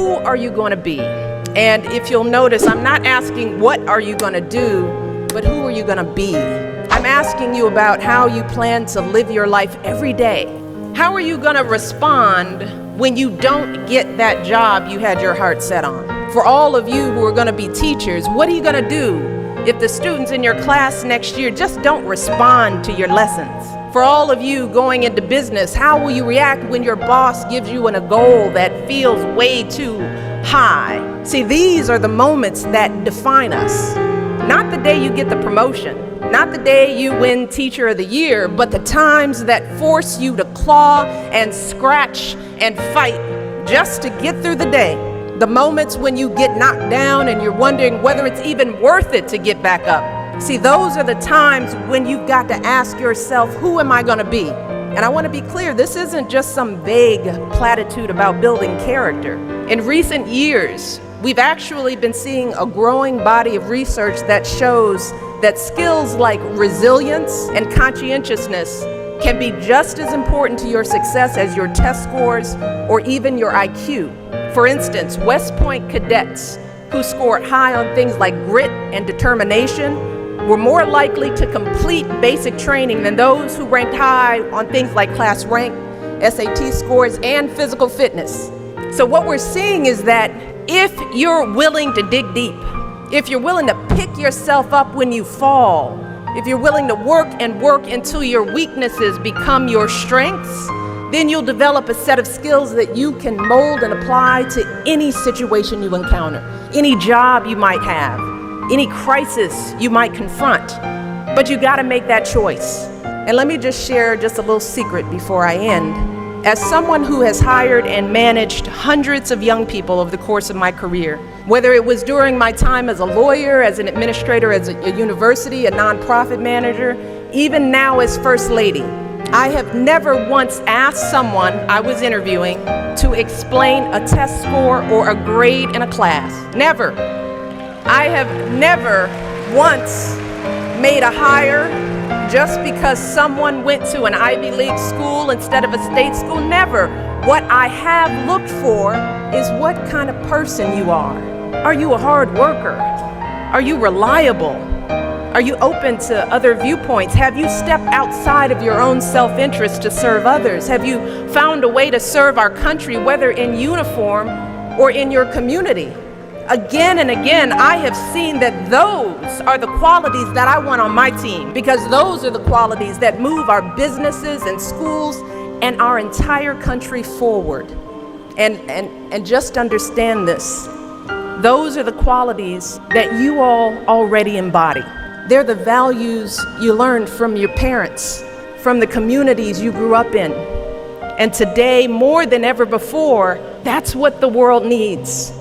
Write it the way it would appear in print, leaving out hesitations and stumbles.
who are you going to be? And if you'll notice, I'm not asking what are you going to do, but who are you going to be? I'm asking you about how you plan to live your life every day. How are you going to respond when you don't get that job you had your heart set on? For all of you who are going to be teachers, what are you going to do if the students in your class next year just don't respond to your lessons? For all of you going into business, how will you react when your boss gives you a goal that feels way too high? See, these are the moments that define us. Not the day you get the promotion, not the day you win Teacher of the Year, but the times that force you to claw and scratch and fight just to get through the day. The moments when you get knocked down and you're wondering whether it's even worth it to get back up. See, those are the times when you've got to ask yourself, who am I going to be? And I want to be clear, this isn't just some vague platitude about building character. In recent years, we've actually been seeing a growing body of research that shows that skills like resilience and conscientiousness can be just as important to your success as your test scores or even your IQ. For instance, West Point cadets who scored high on things like grit and determination were more likely to complete basic training than those who ranked high on things like class rank, SAT scores, and physical fitness. So what we're seeing is that if you're willing to dig deep, if you're willing to pick yourself up when you fall, if you're willing to work until your weaknesses become your strengths, then you'll develop a set of skills that you can mold and apply to any situation you encounter, any job you might have, any crisis you might confront. But you got to make that choice. And let me just share just a little secret before I end. As someone who has hired and managed hundreds of young people over the course of my career, whether it was during my time as a lawyer, as an administrator, as a university, a nonprofit manager, even now as First Lady, I have never once asked someone I was interviewing to explain a test score or a grade in a class. Never. I have never once made a hire just because someone went to an Ivy League school instead of a state school. Never. What I have looked for is what kind of person you are. Are you a hard worker? Are you reliable? Are you open to other viewpoints? Have you stepped outside of your own self-interest to serve others? Have you found a way to serve our country, whether in uniform or in your community? Again and again, I have seen that those are the qualities that I want on my team, because those are the qualities that move our businesses and schools and our entire country forward. And just understand this. Those are the qualities that you all already embody. They're the values you learned from your parents, from the communities you grew up in. And today, more than ever before, that's what the world needs.